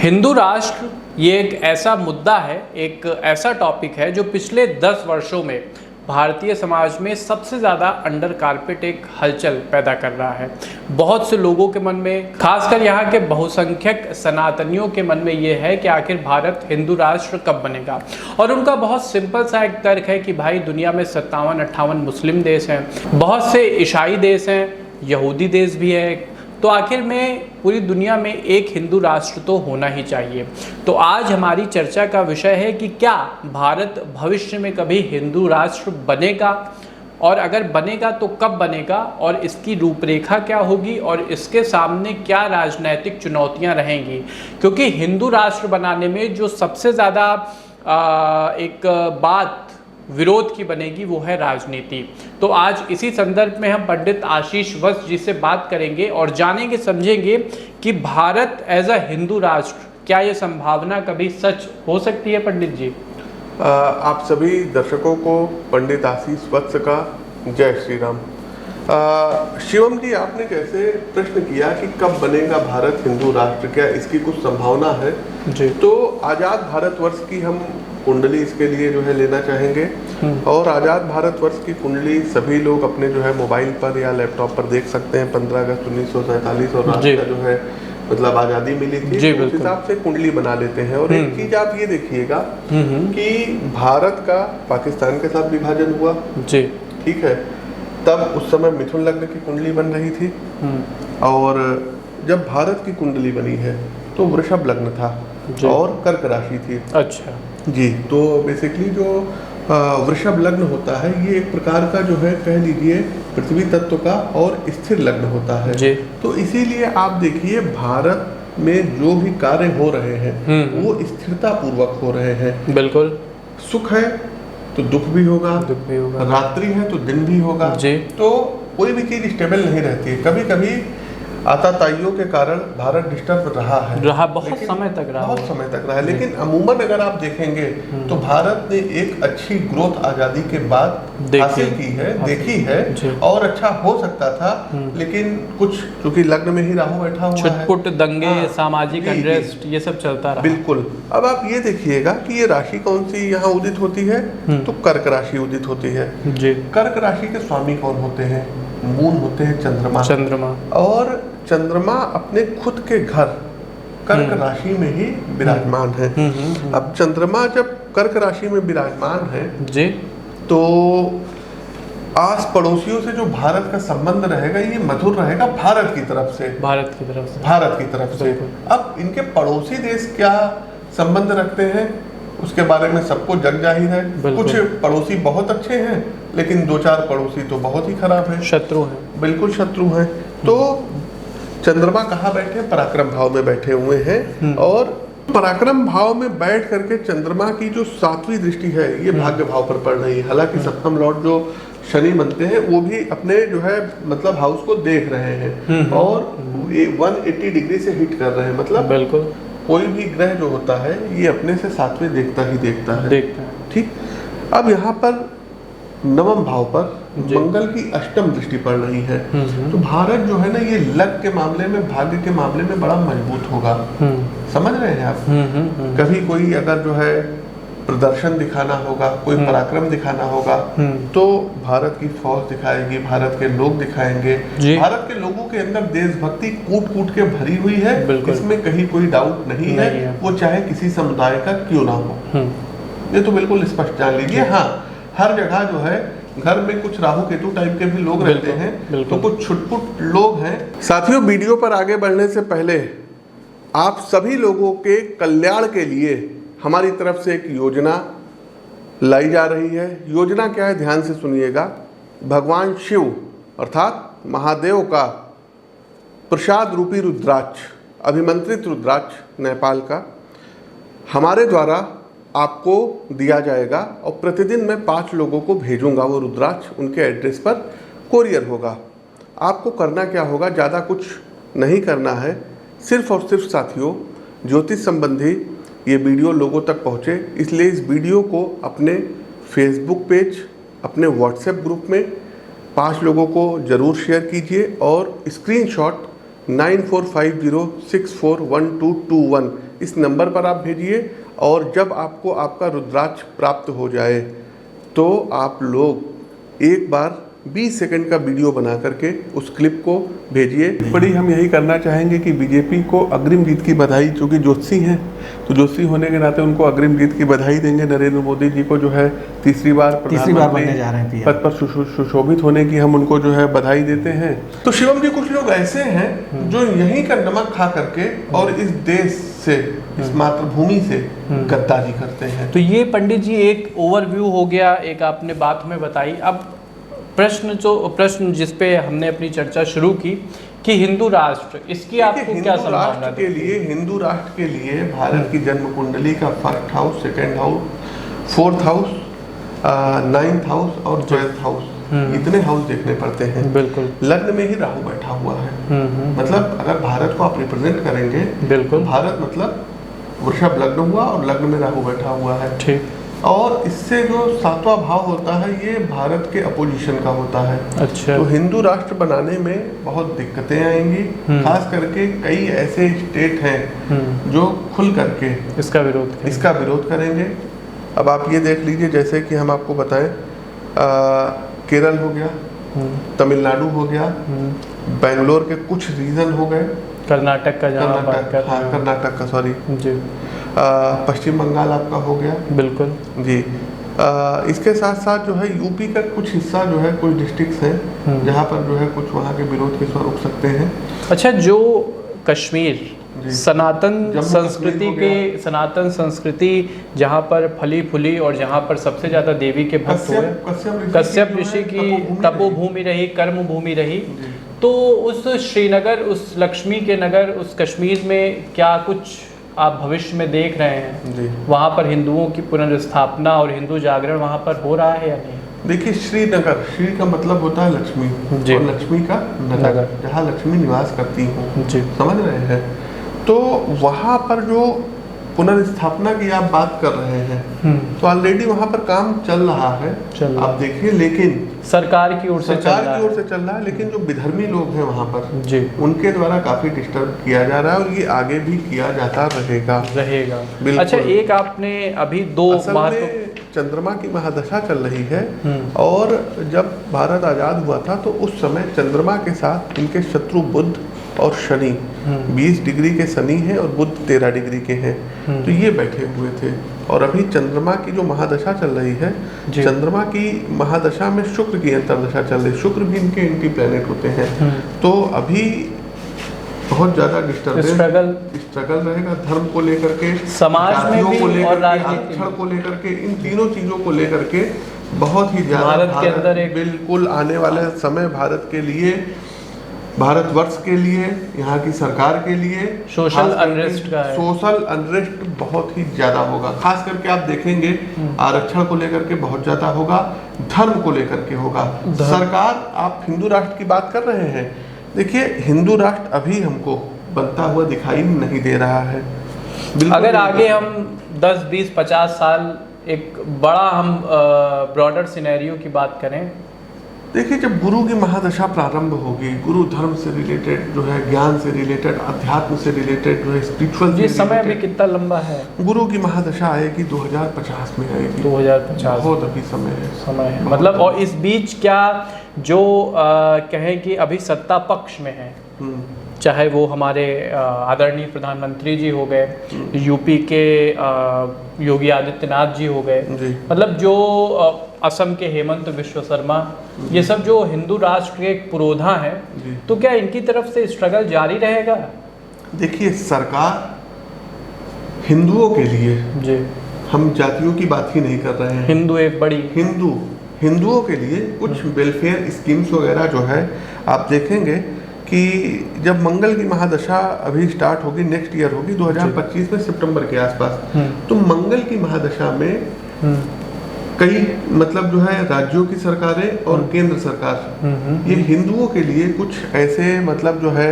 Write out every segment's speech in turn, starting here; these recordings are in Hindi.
हिंदू राष्ट्र ये एक ऐसा मुद्दा है, एक ऐसा टॉपिक है जो पिछले 10 वर्षों में भारतीय समाज में सबसे ज़्यादा अंडर कारपेट एक हलचल पैदा कर रहा है। बहुत से लोगों के मन में, खासकर यहाँ के बहुसंख्यक सनातनियों के मन में ये है कि आखिर भारत हिंदू राष्ट्र कब बनेगा। और उनका बहुत सिंपल सा एक तर्क है कि भाई दुनिया में 57-58 मुस्लिम देश हैं, बहुत से ईसाई देश हैं, यहूदी देश भी है, तो आखिर में पूरी दुनिया में एक हिंदू राष्ट्र तो होना ही चाहिए। तो आज हमारी चर्चा का विषय है कि क्या भारत भविष्य में कभी हिंदू राष्ट्र बनेगा, और अगर बनेगा तो कब बनेगा, और इसकी रूपरेखा क्या होगी, और इसके सामने क्या राजनैतिक चुनौतियां रहेंगी। क्योंकि हिंदू राष्ट्र बनाने में जो सबसे ज़्यादा एक बात विरोध की बनेगी वो है राजनीति। तो आज इसी संदर्भ में हम पंडित आशीष वत्स जी से बात करेंगे और जानेंगे समझेंगे कि भारत एज अ हिंदू राष्ट्र, क्या ये संभावना कभी सच हो सकती है। पंडित जी, आप सभी दर्शकों को पंडित आशीष वत्स का जय श्री राम। शिवम जी, आपने जैसे प्रश्न किया कि कब बनेगा भारत हिंदू राष्ट्र, क्या इसकी कुछ संभावना है जी। तो आज़ाद भारतवर्ष की हम कुंडली इसके लिए जो है लेना चाहेंगे। और आज़ाद भारतवर्ष की कुंडली सभी लोग अपने जो है मोबाइल पर या लैपटॉप पर देख सकते हैं। 15 अगस्त 1947 और राष्ट्र का जो है मतलब आज़ादी मिली थी, तो उस हिसाब से कुंडली बना लेते हैं। और एक चीज आप ये देखिएगा कि भारत का पाकिस्तान के साथ विभाजन हुआ जी, ठीक है, तब उस समय मिथुन लग्न की कुंडली बन रही थी। और जब भारत की कुंडली बनी है तो वृषभ लग्न था और कर्क राशि थी। अच्छा जी, तो बेसिकली जो वृषभ लग्न होता है ये एक प्रकार का जो है कह लीजिए पृथ्वी तत्व का और स्थिर लग्न होता है जी। तो इसीलिए आप देखिए भारत में जो भी कार्य हो रहे हैं वो स्थिरता पूर्वक हो रहे हैं। बिल्कुल, सुख है तो दुख भी होगा, रात्रि है तो दिन भी होगा जी। तो कोई भी चीज स्टेबल नहीं रहती है। कभी कभी आताताइयों के कारण भारत डिस्टर्ब रहा बहुत समय तक रहा है। लेकिन अमूमन अगर आप देखेंगे तो भारत ने एक अच्छी ग्रोथ आजादी के बाद हासिल की है, देखी है, और अच्छा हो सकता था। लेकिन कुछ क्योंकि लग्न में ही राहु बैठा हुआ है, छुटपुट दंगे, सामाजिक अनरेस्ट, ये सब चलता रहा। बिल्कुल। अब आप ये देखिएगा कि ये राशि कौन सी यहाँ उदित होती है, तो कर्क राशि उदित होती है जी। कर्क राशि के स्वामी कौन होते हैं? मून होते हैं चंद्रमा। और चंद्रमा अपने खुद के घर कर्क राशि में ही विराजमान है। अब चंद्रमा जब कर्क राशि में विराजमान है जी, तो आस पड़ोसियों से जो भारत का संबंध रहेगा ये मधुर रहेगा भारत की तरफ से। अब इनके पड़ोसी देश क्या संबंध रखते हैं उसके बारे में सबको जग जाहिर है। कुछ पड़ोसी बहुत अच्छे हैं, लेकिन 2-4 पड़ोसी तो बहुत ही खराब हैं, शत्रु हैं, बिल्कुल शत्रु हैं। तो चंद्रमा कहाँ बैठे? पराक्रम भाव में बैठे हुए हैं। और पराक्रम भाव में बैठ करके चंद्रमा की जो 7वीं दृष्टि है ये भाग्य भाव पर पड़ रही है। हालांकि सप्तम लॉर्ड जो शनि बनते हैं वो भी अपने जो है मतलब हाउस को देख रहे हैं और 180 डिग्री से हिट कर रहे हैं। मतलब बिल्कुल कोई भी ग्रह जो होता है ये अपने से 7वें देखता है। ठीक। अब यहाँ पर 9वें भाव पर मंगल की 8वीं दृष्टि पड़ रही है। तो भारत जो है ना ये लक के मामले में, भाग्य के मामले में बड़ा मजबूत होगा। समझ रहे हैं आप? कभी कोई अगर जो है प्रदर्शन दिखाना होगा, कोई पराक्रम दिखाना होगा, तो भारत की फौज दिखाएगी, भारत के लोग दिखाएंगे। भारत के लोगों के अंदर देशभक्ति कूट के भरी हुई है, इसमें कहीं कोई डाउट नहीं है। वो चाहे किसी समुदाय का क्यों ना हो, ये तो बिल्कुल स्पष्ट जान लीजिए। हाँ, हर जगह जो है घर में कुछ राहु केतु टाइप के भी लोग रहते हैं, तो कुछ छुटपुट लोग हैं। साथियों, वीडियो पर आगे बढ़ने से पहले आप सभी लोगों के कल्याण के लिए हमारी तरफ से एक योजना लाई जा रही है। योजना क्या है, ध्यान से सुनिएगा। भगवान शिव अर्थात महादेव का प्रसाद रूपी रुद्राक्ष, अभिमंत्रित रुद्राक्ष नेपाल का, हमारे द्वारा आपको दिया जाएगा। और प्रतिदिन मैं 5 लोगों को भेजूंगा वो रुद्राक्ष, उनके एड्रेस पर कोरियर होगा। आपको करना क्या होगा, ज़्यादा कुछ नहीं करना है। सिर्फ और सिर्फ साथियों, ज्योतिष संबंधी ये वीडियो लोगों तक पहुँचे, इसलिए इस वीडियो को अपने फेसबुक पेज, अपने व्हाट्सएप ग्रुप में 5 लोगों को ज़रूर शेयर कीजिए और स्क्रीनशॉट 9450641221 इस नंबर पर आप भेजिए, और जब आपको आपका रुद्राक्ष प्राप्त हो जाए तो आप लोग एक बार 20 सेकंड का वीडियो बना करके उस क्लिप को भेजिए। बड़ी हम यही करना चाहेंगे कि बीजेपी को अग्रिम जीत की बधाई, चूँकि जोशी हैं तो जोशी होने के नाते उनको अग्रिम जीत की बधाई देंगे। नरेंद्र मोदी जी को जो है तीसरी बार बनने जा रहे हैं पद पर सुशोभित होने की हम उनको जो है बधाई देते हैं। तो शिवम जी, कुछ लोग ऐसे हैं जो यहीं का नमक खा करके और इस देश से, इस मातृभूमि से गद्दारी करते हैं। तो ये पंडित जी एक ओवरव्यू हो गया, एक आपने बात हमें बताई। अब प्रश्न जिस पे हमने अपनी चर्चा शुरू की कि हिंदू राष्ट्र, इसकी आपको क्या संभावना के लिए, हिंदू राष्ट्र के लिए भारत की जन्म कुंडली का 1st house, 2nd house, 4th house, 9th house और 12th हाउस, इतने हाउस देखने पड़ते हैं। बिल्कुल। लग्न में ही राहु बैठा हुआ है। मतलब अगर भारत को आप रिप्रेजेंट करेंगे, बिल्कुल, भारत मतलब वृषभ लग्न हुआ और लग्न में राहु बैठा हुआ है। ठीक। और इससे जो 7वां भाव होता है ये भारत के अपोजिशन का होता है। अच्छा। तो हिंदू राष्ट्र बनाने में बहुत दिक्कतें आएंगी, खास करके कई ऐसे स्टेट हैं जो खुल करके इसका विरोध करेंगे। अब आप ये देख लीजिए, जैसे कि हम आपको बताएं, केरल हो गया, तमिलनाडु हो गया, बेंगलोर के कुछ रीजन हो गए, कर्नाटक का कर्नाटक का सॉरी जी, पश्चिम बंगाल आपका हो गया। बिल्कुल जी। इसके साथ साथ जो है यूपी का कुछ हिस्सा जो है, कुछ डिस्ट्रिक्ट्स हैं जहाँ पर जो है कुछ वहाँ के विरोध के स्वर उठ सकते हैं। अच्छा, जो कश्मीर सनातन संस्कृति जहाँ पर फली फूली और जहाँ पर सबसे ज्यादा देवी के भक्त हुए, कश्यप ऋषि की तपोभूमि रही, कर्म भूमि रही, तो उस श्रीनगर, उस लक्ष्मी के नगर, उस कश्मीर में क्या कुछ आप भविष्य में देख रहे हैं जी? वहाँ पर हिंदुओं की पुनर्स्थापना और हिंदू जागरण वहाँ पर हो रहा है या नहीं? देखिए, श्रीनगर, श्री का मतलब होता है लक्ष्मी और लक्ष्मी का नगर, जहाँ लक्ष्मी निवास करती हूँ, समझ रहे हैं। तो वहाँ पर जो पुनर्स्थापना की आप बात कर रहे हैं, तो ऑलरेडी वहाँ पर काम चल रहा है, आप देखिए। लेकिन सरकार की ओर से चल रहा है, लेकिन जो विधर्मी लोग हैं वहाँ पर जी, उनके द्वारा काफी डिस्टर्ब किया जा रहा है और ये आगे भी किया जाता रहेगा। अच्छा, एक आपने अभी दो चंद्रमा की महादशा चल रही है, और जब भारत आजाद हुआ था तो उस समय चंद्रमा के साथ इनके शत्रु बुध और शनि, 20 डिग्री के शनि हैं और बुध 13 डिग्री के हैं, तो ये बैठे हुए थे। और अभी चंद्रमा की जो महादशा चल रही है, चंद्रमा की महादशा में शुक्र की अंतर्दशा चल रही है। शुक्र भी इनके एंटी प्लैनेट होते हैं, तो अभी बहुत ज्यादा स्ट्रगल रहेगा धर्म को लेकर के, समाज में भी और राजनीति को लेकर के, इन तीनों चीजों को लेकर के बहुत ही ज्यादा भारत के अंदर एक बिल्कुल आने वाले समय भारत के लिए, भारतवर्ष के लिए, यहाँ की सरकार के लिए सोशल अनरेस्ट बहुत ही ज्यादा होगा। खास करके आप देखेंगे आरक्षण को लेकर के बहुत ज्यादा होगा, धर्म को लेकर के होगा। सरकार, आप हिंदू राष्ट्र की बात कर रहे हैं, देखिए हिंदू राष्ट्र अभी हमको बनता हुआ दिखाई नहीं दे रहा है। अगर आगे हम 10, 20, 50 साल एक बड़ा हम ब्रॉडर सिनेरियो की बात करें, देखिए जब गुरु की महादशा प्रारंभ होगी, गुरु धर्म से रिलेटेड जो है, ज्ञान से रिलेटेड, अध्यात्म से रिलेटेड जो है, स्पिरिचुअल, ये समय भी कितना लंबा है? गुरु की महादशा आएगी 2050 में आएगी। 2050 बहुत अभी समय है मतलब। और इस बीच क्या जो कहें कि अभी सत्ता पक्ष में है, चाहे वो हमारे आदरणीय प्रधानमंत्री जी हो गए, यूपी के योगी आदित्यनाथ जी हो गए, मतलब जो असम के हेमंत विश्व शर्मा, ये सब जो हिंदू राष्ट्र के एक पुरोधा हैं, तो क्या इनकी तरफ से स्ट्रगल जारी रहेगा? देखिए, सरकार हिंदुओं के लिए जी, हम जातियों की बात ही नहीं कर रहे हैं, हिंदू एक बड़ी हिंदुओं के लिए कुछ वेलफेयर स्कीम्स वगैरह जो है, आप देखेंगे कि जब मंगल की महादशा अभी स्टार्ट होगी, नेक्स्ट ईयर होगी 2025 में सितंबर के आसपास, तो मंगल की महादशा में कई मतलब जो है राज्यों की सरकारें और केंद्र सरकार, ये हिंदुओं के लिए कुछ ऐसे मतलब जो है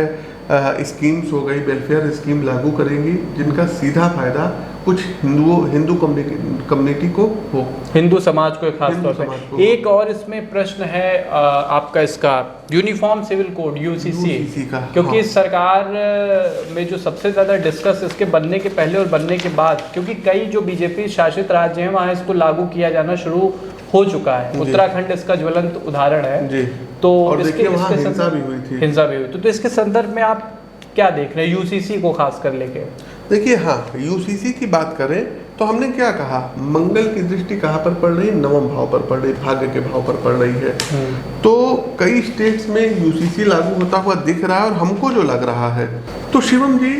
स्कीम्स हो गई, वेलफेयर स्कीम लागू करेंगी जिनका सीधा फायदा कुछ हिंदू कम्युनिटी को हो, हिंदू समाज को खास तौर पे। एक और इसमें प्रश्न है आपका इसका यूनिफॉर्म सिविल कोड यूसीसी का, क्योंकि इस सरकार में जो सबसे ज़्यादा डिस्कस इसके बनने के पहले और बनने के बाद, क्योंकि कई जो बीजेपी शासित राज्य हैं वहाँ इसको लागू किया जाना शुरू हो चुका है। उत्तराखंड इसका ज्वलंत उदाहरण है जी। तो इसके हिंसा भी हुई थी, हिंसा भी हुई। तो इसके संदर्भ में आप क्या देख रहे हैं यूसीसी को खास कर लेके? देखिए, हाँ, यूसीसी की बात करें तो हमने क्या कहा, मंगल की दृष्टि कहाँ पर पड़ रही है? नवम भाव पर पड़ रही, भाग्य के भाव पर पड़ रही है। तो कई स्टेट्स में यूसीसी लागू होता हुआ दिख रहा है और हमको जो लग रहा है, तो शिवम जी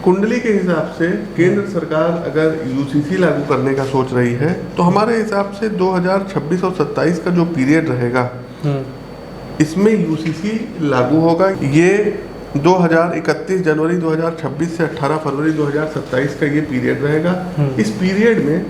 कुंडली के हिसाब से केंद्र सरकार अगर यूसीसी लागू करने का सोच रही है तो हमारे हिसाब से 2026 और 27 का जो पीरियड रहेगा इसमें यूसीसी लागू होगा। ये 31 जनवरी 2026 से 18 फरवरी 2027 का ये पीरियड रहेगा। इस पीरियड में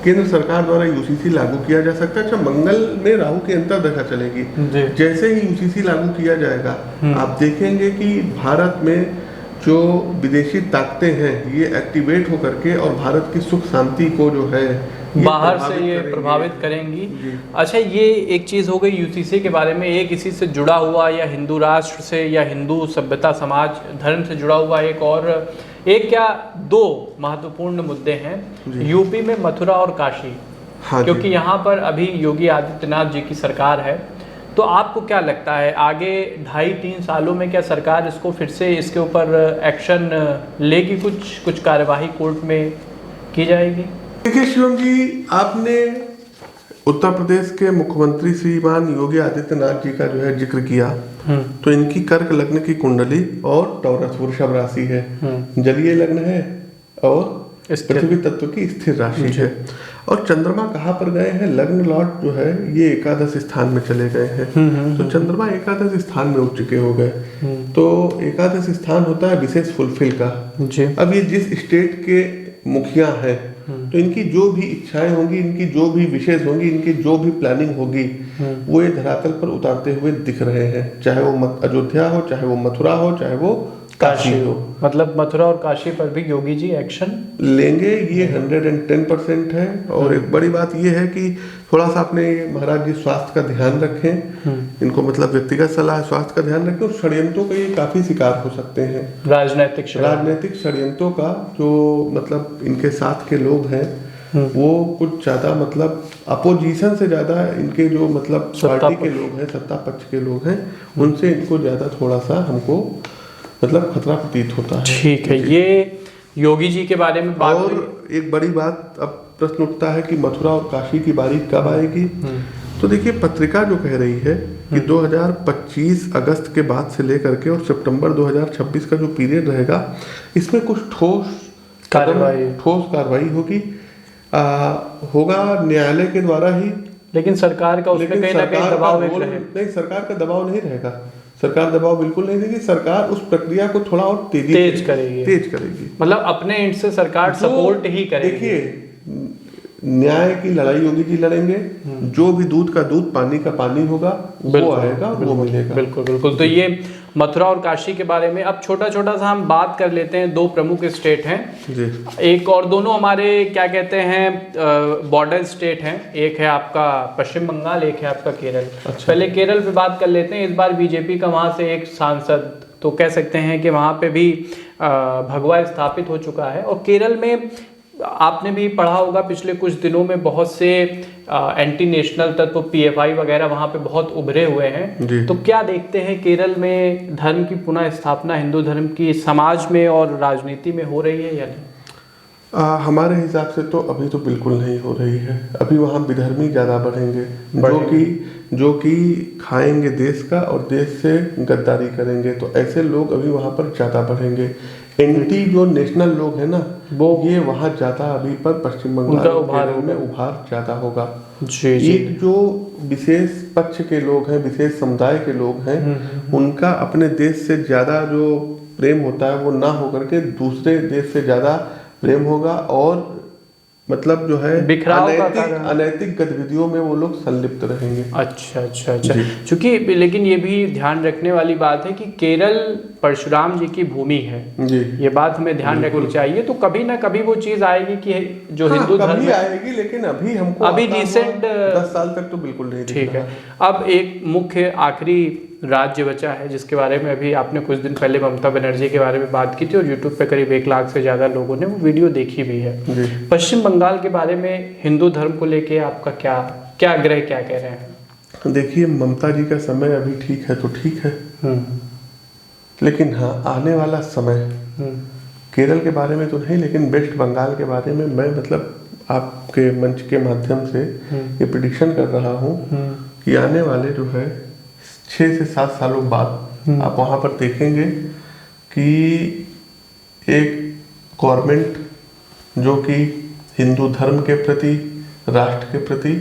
केंद्र सरकार द्वारा यूसीसी लागू किया जा सकता है। अच्छा, मंगल में राहु की अंतर्दशा चलेगी, जैसे ही यूसीसी लागू किया जाएगा आप देखेंगे कि भारत में जो विदेशी ताकतें हैं ये एक्टिवेट होकर के और भारत की सुख शांति को जो है बाहर से ये प्रभावित करेंगी। अच्छा, ये एक चीज़ हो गई यूसीसी के बारे में। एक इसी से जुड़ा हुआ या हिंदू राष्ट्र से या हिंदू सभ्यता समाज धर्म से जुड़ा हुआ एक क्या दो महत्वपूर्ण मुद्दे हैं यूपी में, मथुरा और काशी। हाँ, क्योंकि यहाँ पर अभी योगी आदित्यनाथ जी की सरकार है। तो आपको क्या लगता है आगे 2.5-3 सालों में क्या सरकार इसको फिर से इसके ऊपर एक्शन लेगी? कुछ कार्यवाही कोर्ट में की जाएगी? देखिए शिवम जी, आपने उत्तर प्रदेश के मुख्यमंत्री श्रीमान योगी आदित्यनाथ जी का जो है जिक्र किया, तो इनकी कर्क लग्न की कुंडली और टॉरस वृषभ राशि है, जलीय लग्न है और पृथ्वी तत्व की स्थिर राशि है। और चंद्रमा कहाँ पर गए हैं? लग्न लॉर्ड जो है ये एकादश स्थान में चले गए हैं। तो चंद्रमा एकादश स्थान में उठ चुके हो गए। तो एकादश स्थान होता है विशेष फुलफिल का। अब ये जिस स्टेट के मुखिया हैं तो इनकी जो भी इच्छाएं होंगी, इनकी जो भी विशेष होंगी, इनकी जो भी प्लानिंग होगी वो ये धरातल पर उतारते हुए दिख रहे हैं। चाहे वो अयोध्या हो, चाहे वो मथुरा हो, चाहे वो काशी हो। मतलब मथुरा और काशी पर भी योगी जी एक्शन लेंगे, ये 110% है। और एक बड़ी बात ये है कि थोड़ा सा अपने महाराज जी स्वास्थ्य का ध्यान रखें। इनको मतलब व्यक्तिगत सलाह, स्वास्थ्य का ध्यान रखें। और षड्यंत्रों का ये काफी शिकार हो सकते हैं, राजनीतिक षड्यंत्रों का। जो मतलब इनके साथ के लोग हैं वो कुछ ज्यादा मतलब अपोजिशन से ज्यादा इनके जो मतलब पार्टी के लोग हैं, सत्ता पक्ष के लोग हैं, उनसे इनको ज्यादा थोड़ा सा हमको मतलब खतरा प्रतीत होता है। ठीक है, ये योगी जी के बारे में बात। और एक बड़ी बात अब प्रश्न उठता है कि मथुरा और काशी की बारी कब आएगी? तो देखिए, पत्रिका जो कह रही है कि 2025 अगस्त के बाद से लेकर के और सितंबर 2026 का जो पीरियड रहेगा इसमें कुछ ठोस कार्रवाई होगी, होगा न्यायालय के द्वारा ही। लेकिन सरकार का उसमें कहीं ना कहीं दबाव नहीं, सरकार का दबाव नहीं रहेगा। सरकार दबाव बिल्कुल नहीं देगी। सरकार उस प्रक्रिया को थोड़ा और तेज करेगी। मतलब अपने एंड से सरकार सपोर्ट ही करेगी। देखिए, न्याय की लड़ाई योगी जी लड़ेंगे। जो भी दूध का दूध, पानी का पानी होगा वो आएगा, वो मिलेगा। बिल्कुल। तो ये मथुरा और काशी के बारे में। अब छोटा सा हम बात कर लेते हैं। 2 प्रमुख स्टेट हैं जी। एक और दोनों हमारे क्या कहते हैं बॉर्डर स्टेट हैं। एक है आपका पश्चिम बंगाल, एक है आपका केरल। अच्छा। पहले केरल पे बात कर लेते हैं। इस बार बीजेपी का वहाँ से एक सांसद तो कह सकते हैं कि वहाँ पे भी भगवा स्थापित हो चुका है। और केरल में आपने भी पढ़ा होगा पिछले कुछ दिनों में बहुत से एंटी नेशनल तत्व पीएफआई वगैरह वहाँ पे बहुत उभरे हुए हैं। तो क्या देखते हैं केरल में धर्म की पुनः स्थापना हिंदू धर्म की समाज में और राजनीति में हो रही है या नहीं? हमारे हिसाब से तो अभी तो बिल्कुल नहीं हो रही है। अभी वहाँ विधर्मी ज़्यादा बढ़ेंगे, जो कि खाएंगे देश का और देश से गद्दारी करेंगे। तो ऐसे लोग अभी वहाँ पर ज़्यादा बढ़ेंगे। एंटी जो नेशनल लोग हैं ना, वो ये वहाँ ज़्यादा अभी पर पश्चिम बंगाल में उभार ज़्यादा होगा। एक जो विशेष पक्ष के लोग हैं, विशेष समुदाय के लोग हैं, उनका अपने देश से ज़्यादा जो प्रेम होता है वो ना होकर के दूसरे देश से ज़्यादा प्रेम होगा। और मतलब जो है बिखराव अनैतिक गतिविधियों में वो लोग संलिप्त रहेंगे। अच्छा। चूंकि लेकिन ये भी ध्यान रखने वाली बात है कि केरल परशुराम जी की भूमि है जी, ये बात हमें ध्यान रखनी चाहिए। तो कभी ना कभी वो चीज आएगी कि जो हिंदू धर्म में आएगी, लेकिन अभी हमको रिसेंट 10 साल तक तो बिल्कुल नहीं। ठीक है, अब एक मुख्य आखिरी राज्य बचा है जिसके बारे में अभी आपने कुछ दिन पहले ममता बनर्जी के बारे में बात की थी और यूट्यूब पे करीब 1 लाख से ज़्यादा लोगों ने वो वीडियो देखी भी है। पश्चिम बंगाल के बारे में हिंदू धर्म को लेके आपका क्या आग्रह, क्या कह रहे हैं? देखिए, ममता जी का समय अभी ठीक है तो ठीक है, लेकिन हाँ आने वाला समय, केरल के बारे में तो नहीं, लेकिन वेस्ट बंगाल के बारे में मैं मतलब आपके मंच के माध्यम से ये प्रेडिक्शन कर रहा हूँ कि आने वाले जो है 6 से 7 सालों बाद आप वहाँ पर देखेंगे कि एक गवर्नमेंट जो कि हिंदू धर्म के प्रति, राष्ट्र के प्रति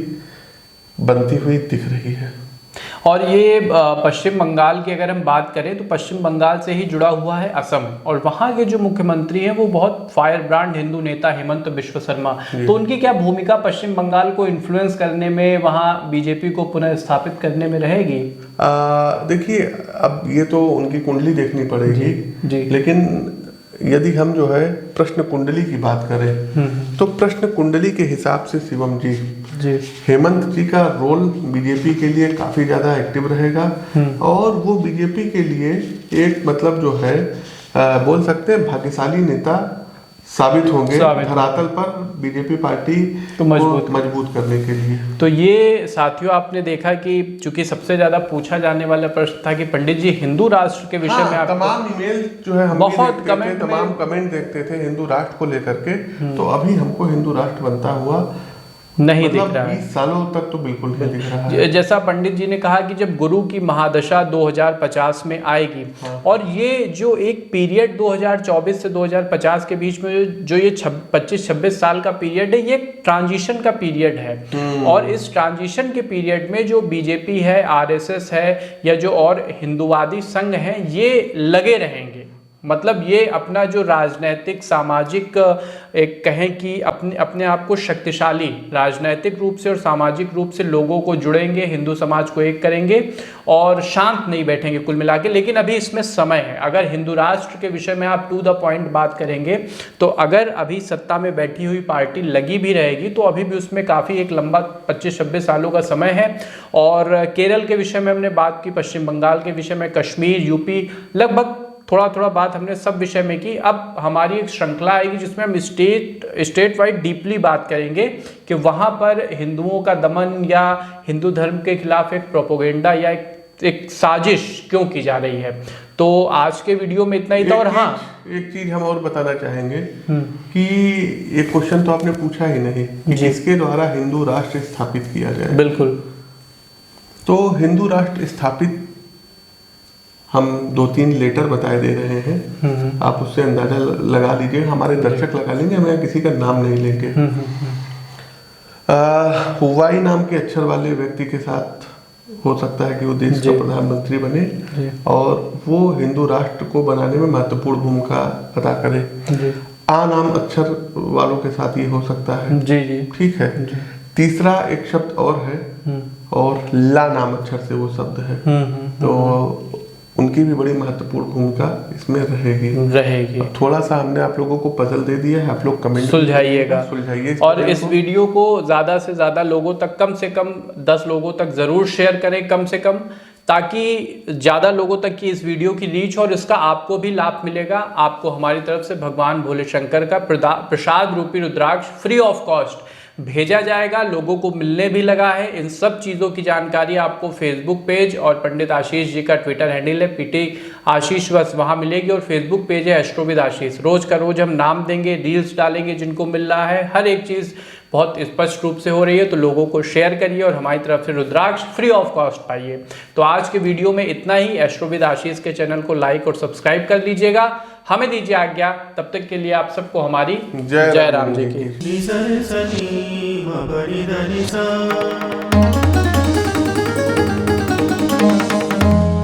बनती हुई दिख रही है। और ये पश्चिम बंगाल की अगर हम बात करें तो पश्चिम बंगाल से ही जुड़ा हुआ है असम, और वहाँ के जो मुख्यमंत्री हैं वो बहुत फायर ब्रांड हिंदू नेता हेमंत बिश्व शर्मा। तो उनकी क्या भूमिका पश्चिम बंगाल को इन्फ्लुएंस करने में, वहाँ बीजेपी को पुनः स्थापित करने में रहेगी? देखिए, अब ये तो उनकी कुंडली देखनी पड़ेगी जी। लेकिन यदि हम जो है प्रश्न कुंडली की बात करें तो प्रश्न कुंडली के हिसाब से शिवम जी हेमंत जी का रोल बीजेपी के लिए काफी ज्यादा एक्टिव रहेगा और वो बीजेपी के लिए एक मतलब जो है बोल सकते हैं भाग्यशाली नेता साबित होंगे धरातल पर बीजेपी पार्टी को मजबूत करने के लिए। तो ये साथियों, आपने देखा कि चूंकि सबसे ज्यादा पूछा जाने वाला प्रश्न था कि पंडित जी हिंदू राष्ट्र के विषय में आप तमाम ईमेल जो है हम बहुत तमाम कमेंट देखते थे हिंदू राष्ट्र को लेकर के, तो अभी हमको हिंदू राष्ट्र बनता हुआ नहीं दिख रहा है। 20 सालों तक तो बिल्कुल नहीं दिख रहा है। जैसा पंडित जी ने कहा कि जब गुरु की महादशा 2050 में आएगी, और ये जो एक पीरियड 2024 से 2050 के बीच में जो ये 25-26 साल का पीरियड है, ये ट्रांजिशन का पीरियड है। और इस ट्रांजिशन के पीरियड में जो बीजेपी है, आरएसएस है, या जो और हिंदूवादी संघ हैं, ये लगे रहेंगे। मतलब ये अपना जो राजनैतिक सामाजिक एक कहें कि अपने आप को शक्तिशाली राजनैतिक रूप से और सामाजिक रूप से लोगों को जुड़ेंगे, हिंदू समाज को एक करेंगे और शांत नहीं बैठेंगे कुल मिला के। लेकिन अभी इसमें समय है। अगर हिंदू राष्ट्र के विषय में आप टू द पॉइंट बात करेंगे तो अगर अभी सत्ता में बैठी हुई पार्टी लगी भी रहेगी तो अभी भी उसमें काफ़ी एक लंबा 25-26 सालों का समय है। और केरल के विषय में हमने बात की, पश्चिम बंगाल के विषय में, कश्मीर, यूपी, लगभग थोड़ा बात हमने सब विषय में की। अब हमारी एक श्रृंखला आएगी जिसमें हम स्टेट वाइड डीपली बात करेंगे कि वहाँ पर हिंदुओं का दमन या हिंदू धर्म के खिलाफ एक प्रोपोगेंडा या एक साजिश क्यों की जा रही है। तो आज के वीडियो में इतना ही था। और हाँ, एक चीज हम और बताना चाहेंगे कि एक क्वेश्चन तो आपने पूछा ही नहीं कि जिसके द्वारा हिंदू राष्ट्र स्थापित किया जाए। बिल्कुल। तो हिंदू राष्ट्र स्थापित हम 2-3 लेटर बताए दे रहे हैं, आप उससे अंदाजा लगा लीजिए, हमारे दर्शक लगा लेंगे, हम किसी का नाम नहीं लेंगे। वाई नाम के अक्षर वाले व्यक्ति के साथ हो सकता है कि वो देश का प्रधानमंत्री बने और वो हिंदू राष्ट्र को बनाने में महत्वपूर्ण भूमिका अदा करे। आ नाम अक्षर वालों के साथ ये हो सकता है। ठीक है। तीसरा एक शब्द और है और ला नाम अक्षर से वो शब्द है, तो उनकी भी बड़ी महत्वपूर्ण भूमिका इसमें रहेगी। थोड़ा सा हमने आप लोगों को पजल दे दिया है, आप लोग कमेंट सुलझाइएगा और इस वीडियो को ज़्यादा से ज़्यादा लोगों तक, कम से कम 10 लोगों तक ज़रूर शेयर करें, कम से कम, ताकि ज़्यादा लोगों तक की इस वीडियो की रीच और इसका आपको भी लाभ मिलेगा। आपको हमारी तरफ से भगवान भोले शंकर का प्रसाद रूपी रुद्राक्ष फ्री ऑफ कॉस्ट भेजा जाएगा। लोगों को मिलने भी लगा है। इन सब चीज़ों की जानकारी आपको फेसबुक पेज और पंडित आशीष जी का ट्विटर हैंडल है PT आशीष बस, वहाँ मिलेगी। और फेसबुक पेज है एस्ट्रोविद आशीष। रोज़ का रोज़ हम नाम देंगे, रील्स डालेंगे जिनको मिल रहा है, हर एक चीज़ बहुत स्पष्ट रूप से हो रही है। तो लोगों को शेयर करिए और हमारी तरफ से रुद्राक्ष फ्री ऑफ कॉस्ट पाइए। तो आज के वीडियो में इतना ही। एस्ट्रोविद आशीष के चैनल को लाइक और सब्सक्राइब कर लीजिएगा। हमें दीजिए आज्ञा, तब तक के लिए आप सबको हमारी जय राम जी की।